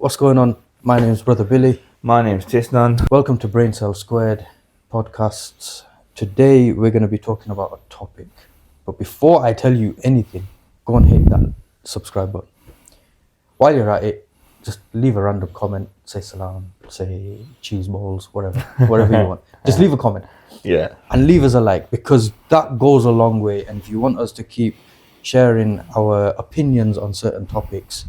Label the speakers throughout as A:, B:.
A: What's going on? My name's Brother Billy.
B: My name's Tisnan.
A: Welcome to Brain Cell Squared podcasts. Today we're going to be talking about a topic. But before I tell you anything, go and hit that subscribe button. While you're at it, just leave a random comment. Say salam, say cheese balls, whatever you want. Just leave a comment.
B: Yeah.
A: And leave us a like, because that goes a long way. And if you want us to keep sharing our opinions on certain topics,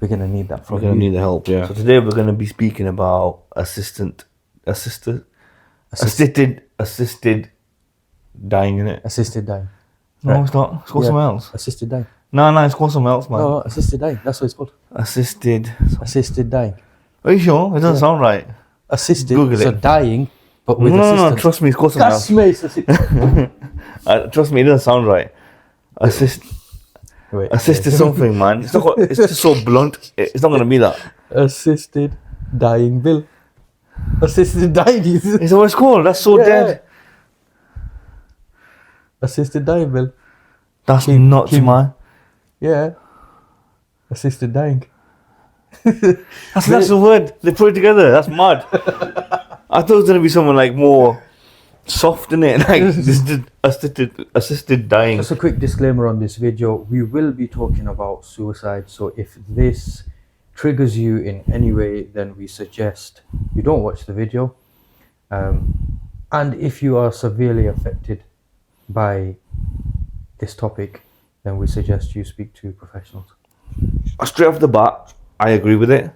A: we're going to need that from you.
B: We're going to need the help, yeah. So today we're going to be speaking about assisted dying, innit?
A: Assisted dying.
B: No,
A: Right.
B: it's not. It's called something else.
A: Assisted dying.
B: No, it's called something else, man.
A: No, assisted dying. That's what it's called.
B: Assisted.
A: Assisted dying.
B: Are you sure? It doesn't sound right.
A: Assisted.
B: Google
A: so
B: it.
A: dying, but with
B: No,
A: assistance.
B: trust me, it's called something
A: That's
B: else.
A: me. It's assisted.
B: Trust me, it doesn't sound right. Assisted something, man. It's not. It's just so blunt. It's not going to be that.
A: Assisted dying bill. Assisted dying.
B: Is that what it's called? That's so dead.
A: Assisted dying bill.
B: That's nuts,
A: Kim.
B: man.
A: Yeah. Assisted dying.
B: That's the word. They put it together. That's mad. I thought it was going to be someone like more soft, in it, like assisted dying.
A: Just a quick disclaimer on this video. We will be talking about suicide. So if this triggers you in any way, then we suggest you don't watch the video. And if you are severely affected by this topic, then we suggest you speak to professionals.
B: Straight off the bat, I agree with it.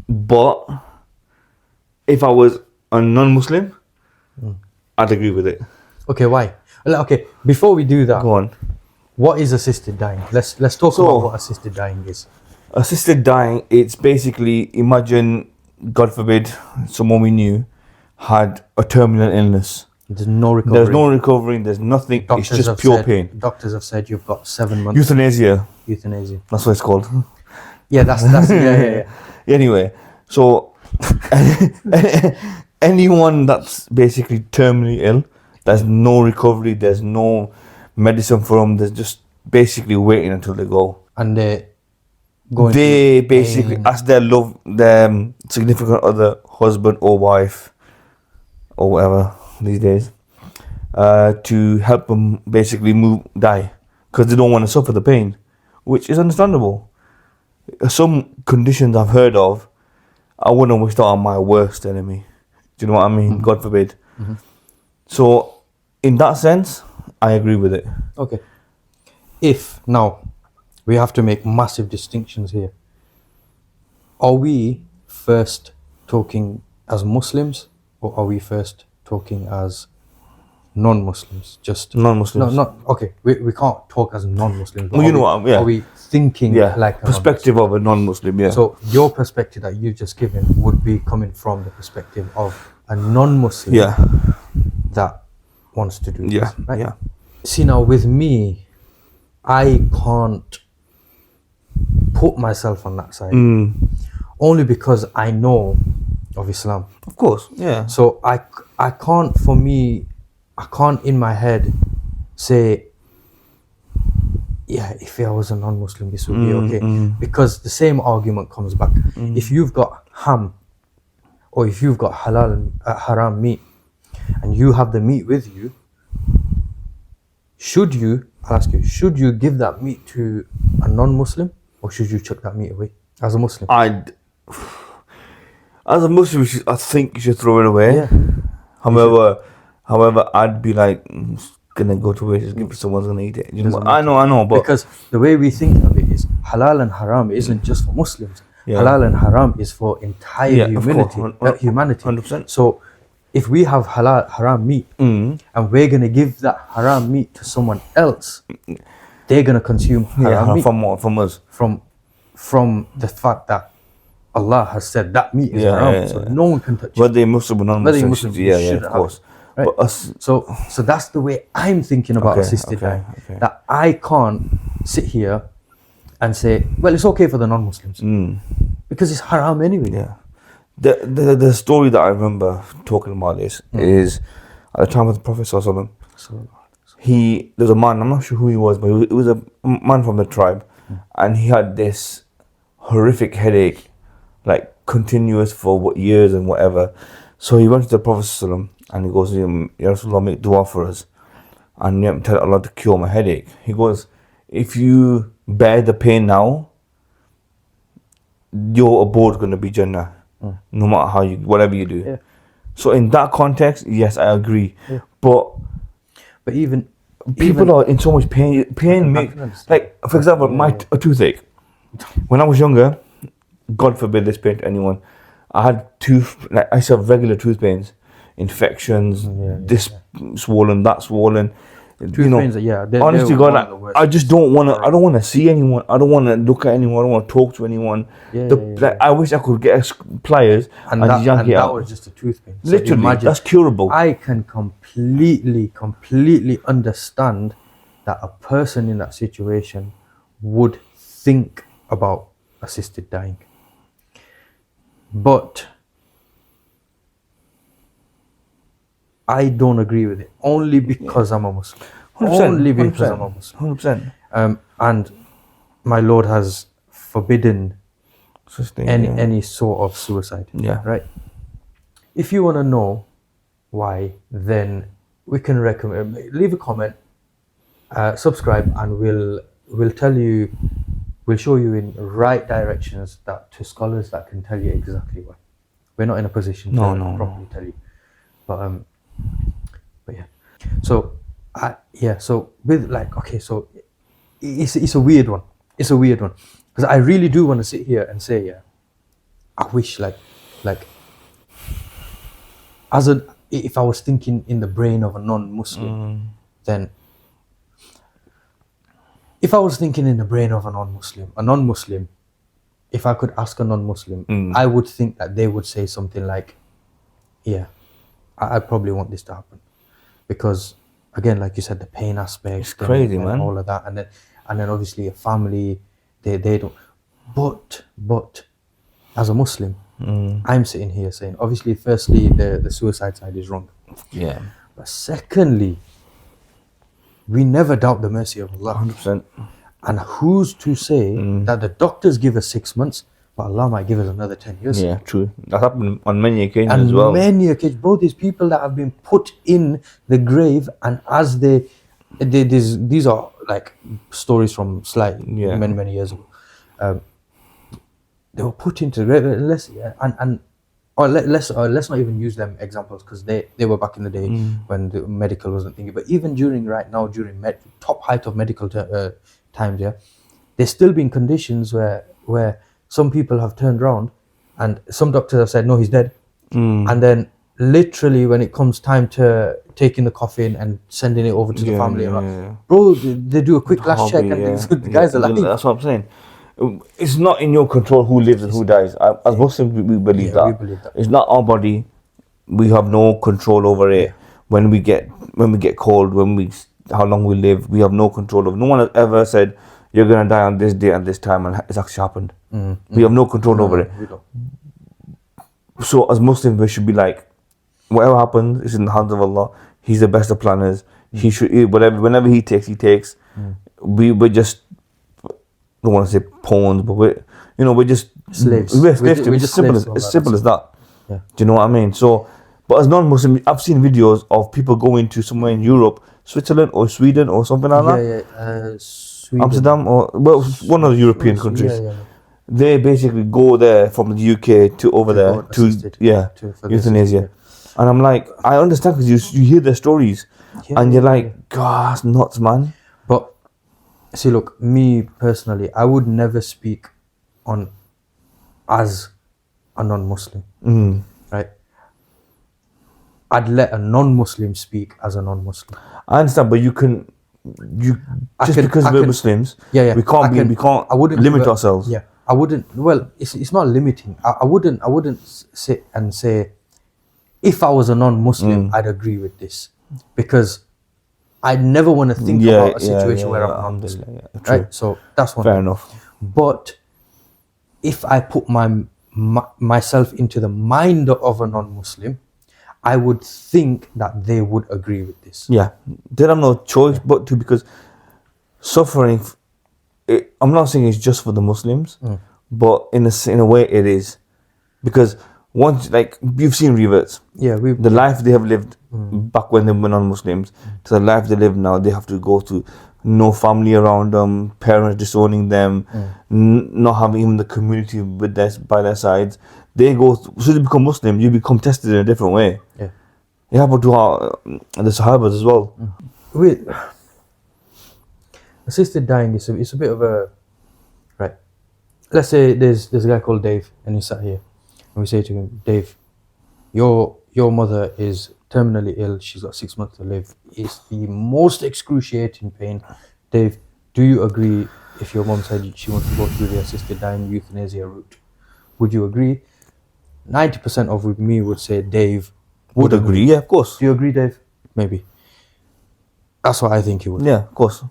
B: But if I was a non-Muslim, I'd agree with it.
A: Okay, why? Okay, before we do that,
B: Go on.
A: what is assisted dying? Let's talk about what assisted dying is.
B: Assisted dying, it's basically, imagine, God forbid, someone we knew had a terminal illness.
A: There's no recovery.
B: There's no recovering, there's nothing, it's just pure pain.
A: Doctors have said you've got 7 months
B: Euthanasia,
A: euthanasia.
B: that's what it's called.
A: Yeah, that's yeah.
B: Anyway, so anyone that's basically terminally ill, there's no recovery, there's no medicine for them, they're just basically waiting until they go.
A: And they're going
B: They
A: through
B: basically
A: pain.
B: ask their significant other, husband or wife, or whatever these days, to help them basically die, because they don't want to suffer the pain, which is understandable. Some conditions I've heard of, I wouldn't wish that on my worst enemy. Do you know what I mean? God forbid. So, in that sense, I agree with it.
A: Okay. If now we have to make massive distinctions here. Are we first talking as Muslims, or are we first talking as non-Muslims? Just
B: Non-Muslims.
A: No, not okay. We can't talk as non-Muslims. but
B: Well, you
A: are
B: know
A: we-
B: what, yeah.
A: Are we thinking like a
B: perspective of a non-Muslim, yeah.
A: So your perspective that you've just given would be coming from the perspective of a non-Muslim
B: yeah,
A: that wants to do
B: yeah,
A: this, right?
B: yeah.
A: See, now with me, I can't put myself on that side, only because I know of Islam.
B: Of course, yeah.
A: So I can't, for me, I can't in my head say, yeah, if I was a non-Muslim, this would be okay. Because the same argument comes back. If you've got ham, or if you've got halal and haram meat, and you have the meat with you, I'll ask you, should you give that meat to a non-Muslim, or should you chuck that meat away as a Muslim?
B: As a Muslim, I think you should throw it away.
A: Yeah.
B: However, I'd be like, gonna go to waste, just give it to someone's gonna eat it. You know,
A: Doesn't
B: I know, but
A: Because the way we think of it is halal and haram isn't just for Muslims.
B: Yeah.
A: Halal and haram is for entire
B: Yeah, of course.
A: humanity.
B: 100%.
A: So if we have haram meat and we're going to give that haram meat to someone else, they're going to consume haram meat
B: from us.
A: from the fact that Allah has said that meat is haram. So no one can touch it.
B: Whether they're Muslim or
A: Whether you're
B: non-Muslim,
A: Muslim,
B: yeah,
A: you
B: of
A: should
B: course.
A: Right?
B: But us,
A: So that's the way I'm thinking about
B: Okay,
A: assisted
B: okay,
A: dying.
B: okay.
A: That I can't sit here and say, well, it's okay for the non-Muslims because it's haram anyway.
B: yeah. The story that I remember talking about this is at the time of the Prophet Sallallahu Alaihi Wasallam, there was a man, I'm not sure who he was, but it was a man from the tribe, and he had this horrific headache, like continuous for years and whatever. So he went to the Prophet ﷺ and he goes, Ya Rasulullah, make dua for us and tell Allah to cure my headache. He goes, if you bear the pain now, your abode going to be Jannah, no matter how you, whatever you do.
A: Yeah.
B: So in that context, yes, I agree.
A: Yeah.
B: But
A: even
B: people are in so much pain. Pain
A: I
B: make,
A: can understand.
B: like, for example, a toothache. When I was younger, God forbid this pain to anyone, I had I used to have regular tooth pains, infections, this swollen, that swollen.
A: Tooth pains,
B: honestly,
A: they're
B: God,
A: one of the worst.
B: I just don't want to. I don't want to see anyone. I don't want to look at anyone. I don't want to talk to anyone. I wish I could get pliers and yank it out.
A: That was just a tooth pain. So
B: Literally,
A: imagine,
B: that's curable.
A: I can completely understand that a person in that situation would think about assisted dying. But I don't agree with it only because I'm a Muslim.
B: 100%,
A: Only because I'm a Muslim.
B: 100%.
A: And my Lord has forbidden
B: Sustain,
A: any sort of suicide.
B: Yeah.
A: Right. If you want to know why, then we can recommend. Leave a comment, subscribe, and we'll tell you. We'll show you in right directions to scholars that can tell you exactly why. We're not in a position to properly tell you, but yeah. So so with so it's a weird one. It's a weird one because I really do want to sit here and say I wish like if I was thinking in the brain of a non-Muslim, then. If I was thinking in the brain of a non-Muslim, if I could ask a non-Muslim, I would think that they would say something like, yeah, I probably want this to happen. Because, again, like you said, the pain aspect.
B: It's crazy,
A: and
B: man.
A: all of that. And then obviously a family, they don't. But, as a Muslim, I'm sitting here saying, obviously, firstly, the suicide side is wrong.
B: Yeah.
A: But secondly, we never doubt the mercy of Allah.
B: 100%.
A: And who's to say that the doctors give us 6 months, but Allah might give us another 10 years?
B: Yeah, true. That happened on many occasions
A: and
B: as well.
A: many occasions, bro, there's people that have been put in the grave, and as these are like stories from many years ago. They were put into the grave. Let's not even use them examples because they were back in the day when the medical wasn't thinking. But even during top height of medical times, there's still been conditions where some people have turned around and some doctors have said no, he's dead, and then literally when it comes time to taking the coffin and sending it over to the family, bro, they do a quick last check and the guys are like,
B: that's what I'm saying. It's not in your control who lives and who dies. As Muslims, we believe that.
A: We believe that.
B: It's not our body. We have no control over it. When we get cold, how long we live, we have no control over. No one has ever said you're gonna die on this day and this time, and it's actually happened. We have no control over it.
A: We don't.
B: So as Muslims, we should be like, whatever happens is in the hands of Allah. He's the best of planners. He should whenever he takes. We just. I don't want to say pawns, but we're just
A: slaves.
B: We're slaves. It's simple as that.
A: Yeah.
B: Do you know what I mean? So, but as non-Muslim, I've seen videos of people going to somewhere in Europe, Switzerland or Sweden or something like that.
A: Sweden.
B: Amsterdam or one of the European countries.
A: Yeah.
B: They basically go there from the UK to over there to euthanasia. And I'm like, I understand because you hear their stories and you're like, God, that's nuts, man.
A: But see, look, me personally, I would never speak on as a non-Muslim, right? I'd let a non-Muslim speak as a non-Muslim.
B: I understand, but because we're Muslims, we can't
A: I wouldn't
B: limit ourselves.
A: Yeah, I wouldn't. Well, it's not limiting. I wouldn't sit and say, if I was a non-Muslim, I'd agree with this, because I never want to think about a situation where I'm non-Muslim. Right? So that's one.
B: Fair enough.
A: But if I put myself into the mind of a non-Muslim, I would think that they would agree with this.
B: Yeah, they have no choice but to, because suffering I'm not saying it's just for the Muslims,
A: Mm.
B: but in a way it is, because once, like, you've seen reverts,
A: Yeah, we
B: the life they have lived
A: Mm.
B: back when they were non-Muslims to the life they live now. They have to go through no family around them, parents disowning them, not having even the community with by their sides. They go so they become Muslim. You become tested in a different way.
A: Yeah.
B: It happened to the Sahabas as well.
A: With assisted dying is it's a bit of a right. Let's say there's a guy called Dave and he's sat here and we say to him, Dave, your mother is terminally ill, she's got 6 months to live. It's the most excruciating pain. Dave, do you agree if your mom said she wants to go through the assisted dying euthanasia route? Would you agree? 90% of me would say Dave
B: Would agree, yeah, of course.
A: Do you agree, Dave? Maybe. That's what I think he would.
B: Yeah, of course.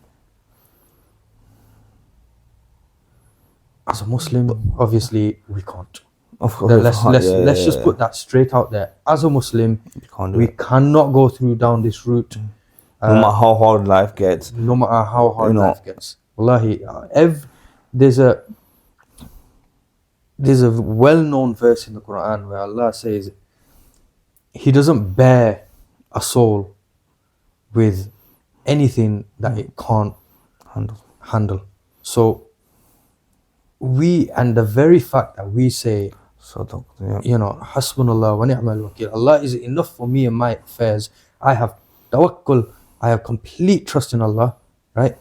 A: As a Muslim, obviously we can't.
B: Of course.
A: Let's just put that straight out there. As a Muslim,
B: You can't do
A: we
B: it.
A: cannot go through down this route.
B: No matter how hard life gets.
A: No matter how hard
B: You know.
A: life gets. Wallahi, there's a well-known verse in the Quran where Allah says He doesn't bear a soul with anything that it can't handle. So and the very fact that we say,
B: Yeah.
A: you know, Hasbunallah wa ni'mal wakil, Allah is enough for me and my affairs. I have tawakkul, I have complete trust in Allah, right?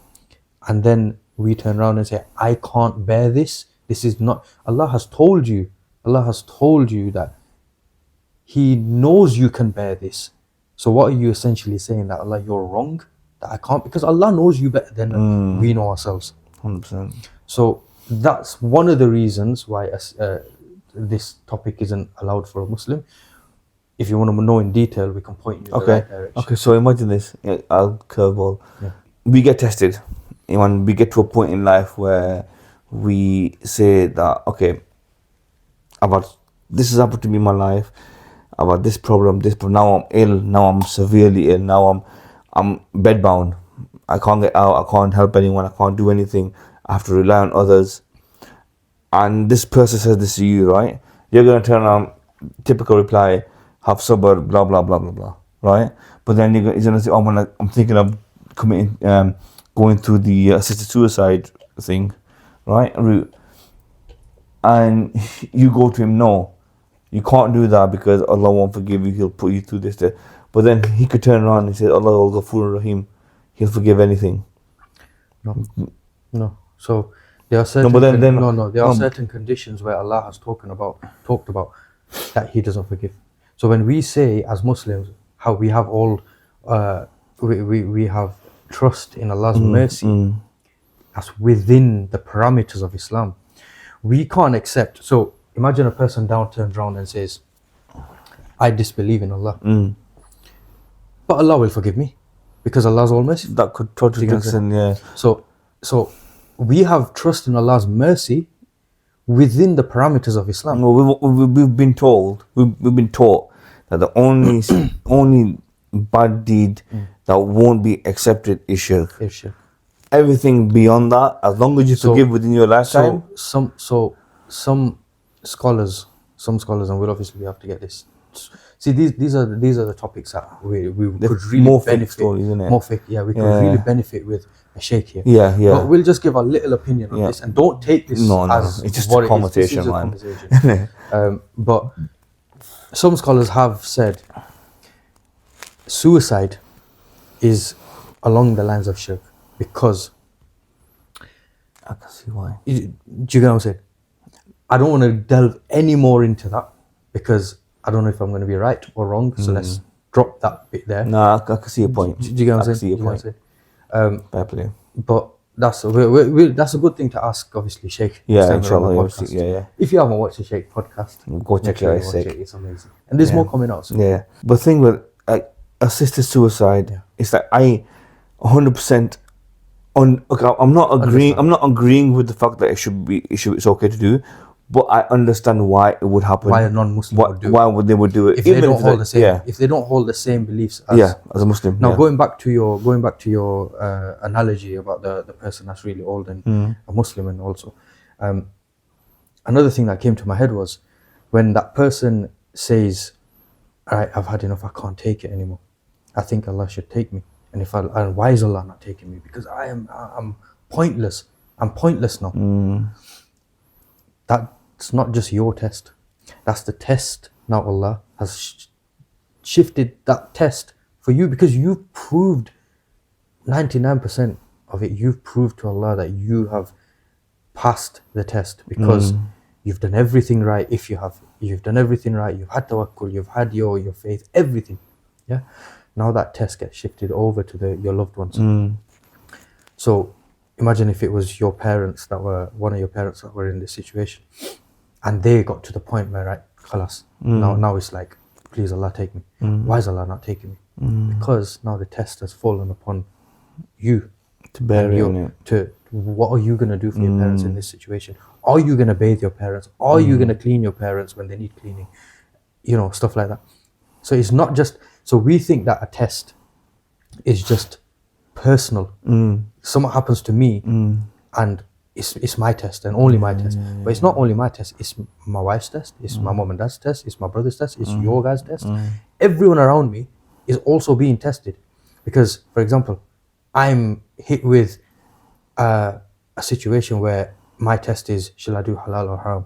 A: And then we turn around and say, I can't bear this. This is not, Allah has told you that He knows you can bear this. So what are you essentially saying? That Allah, you're wrong? That I can't? Because Allah knows you better than we know ourselves.
B: 100%.
A: So that's one of the reasons why this topic isn't allowed for a Muslim. If you want to know in detail, we can point you in the right direction.
B: Okay, so imagine this. I'll curveball.
A: Yeah.
B: We get tested. When we get to a point in life where we say that, okay, this has happened to me in my life, about this problem, now I'm ill, now I'm severely ill, now I'm bedbound. I can't get out, I can't help anyone, I can't do anything, I have to rely on others. And this person says this to you, right? You're going to turn around, typical reply, have sabr, blah, blah, blah, blah, blah, right? But then you're going to say, oh, I'm thinking of going through the assisted suicide thing, right, route. And you go to him, no, you can't do that because Allah won't forgive you, He'll put you through this. But then he could turn around and say, Allah will Ghafur Rahim, He'll forgive anything.
A: No. So there are certain there are certain conditions where Allah has talked about that He doesn't forgive. So when we say as Muslims how we have all we have trust in Allah's mercy, that's within the parameters of Islam. We can't accept. So imagine a person turns around and says, I disbelieve in Allah. But Allah will forgive me because Allah's all merciful.
B: That could contradict, yeah.
A: So we have trust in Allah's mercy within the parameters of Islam.
B: No, we've been told, we've been taught that the only bad deed that won't be accepted is shirk. Everything beyond that, as long as you forgive within your lifetime.
A: So some scholars, and we'll obviously have to get this. See, these are the topics that we could really
B: more
A: benefit.
B: Stories, isn't it?
A: More fake, yeah. We could really benefit with a sheikh here.
B: Yeah.
A: But we'll just give a little opinion on this, and don't take this as
B: it's just
A: what
B: a conversation,
A: it is.
B: man.
A: This is a conversation. But some scholars have said suicide is along the lines of shirk because
B: I can see why.
A: do you get what I'm saying? I don't want to delve any more into that because I don't know if I'm going to be right or wrong. So let's drop that bit there.
B: No, I can see your point.
A: Do you get what I'm saying?
B: I can see your point. Fair play.
A: But that's a good thing to ask, obviously, Sheikh.
B: Yeah, inshallah. Yeah.
A: If you haven't watched the Sheikh podcast,
B: go check it out.
A: It's amazing, and there's more coming out soon.
B: Yeah, but the thing with assisted suicide, it's like I 100% on. Okay, I'm not agreeing. I'm not agreeing with the fact that it's okay to do, but I understand why it would happen.
A: Why a non-Muslim would do it.
B: Why would they do it?
A: If they don't hold the same,
B: Yeah,
A: if they don't hold the same beliefs as
B: as a Muslim.
A: Now
B: yeah.
A: going back to your analogy about the person that's really old and a Muslim, and also another thing that came to my head was when that person says, "All right, I've had enough. I can't take it anymore. I think Allah should take me." And and why is Allah not taking me? Because I'm pointless. I'm pointless now. That's not just your test. That's the test. Now Allah has shifted that test for you because you've proved 99% of it. You've proved to Allah that you have passed the test because you've done everything right. If you've done everything right, you've had tawakkul, you've had your faith, everything. Yeah. Now that test gets shifted over to your loved ones. So imagine if it was your parents one of your parents that were in this situation, and they got to the point where, right, khalas, now it's like, please Allah, take me. Why is Allah not taking me? Because now the test has fallen upon you
B: To bear it.
A: What are you going to do for your parents in this situation? Are you going to bathe your parents? Are you going to clean your parents when they need cleaning? Stuff like that. So it's not just, so we think that a test is just personal. Something happens to me and it's my test and only my test. But it's not only my test, it's my wife's test, it's my mom and dad's test, it's my brother's test, it's your guys' test. Everyone around me is also being tested. Because, for example, I'm hit with a situation where my test is, shall I do halal or haram?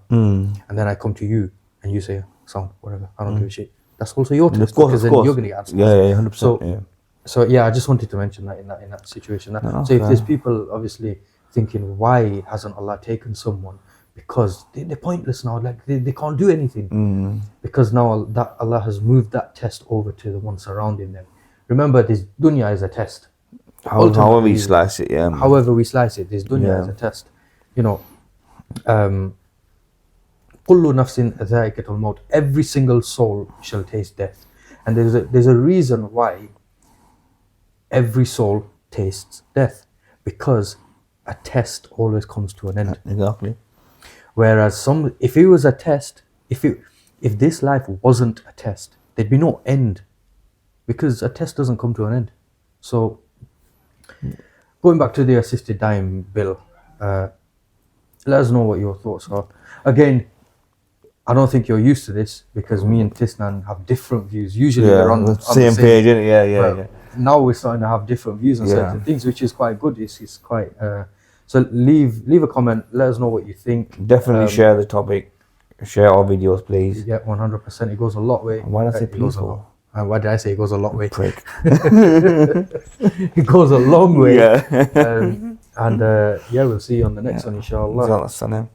A: And then I come to you and you say, sound, whatever, I don't give a shit. That's also your test, because then you're going to get answers.
B: Yeah, 100%.
A: So I just wanted to mention that in that situation. So if there's people obviously thinking, why hasn't Allah taken someone? Because they're pointless now, like they can't do anything. Because now that Allah has moved that test over to the one surrounding them. Remember, this dunya is a test.
B: However we slice it, yeah.
A: However we slice it, this dunya is a test. Kullu nafsin dha'iqatul maut. Every single soul shall taste death. And there's a reason why every soul tastes death. Because a test always comes to an end.
B: Exactly.
A: Whereas if it was a test, if this life wasn't a test, there'd be no end. Because a test doesn't come to an end. So, going back to the assisted dying bill, let us know what your thoughts are. Again, I don't think you're used to this because me and Tisnan have different views. Usually we're on the
B: same page, isn't it? Yeah.
A: Now we're starting to have different views on certain things, which is quite good. It's quite so leave a comment. Let us know what you think.
B: Definitely share the topic. Share our videos, please.
A: Yeah, 100%. It goes a lot way.
B: Why did I say
A: It goes a
B: people?
A: lot. Why did I say it goes a lot way?
B: Prick.
A: It goes a long way.
B: Yeah.
A: And we'll see you on the next one, inshallah.
B: Inshallah.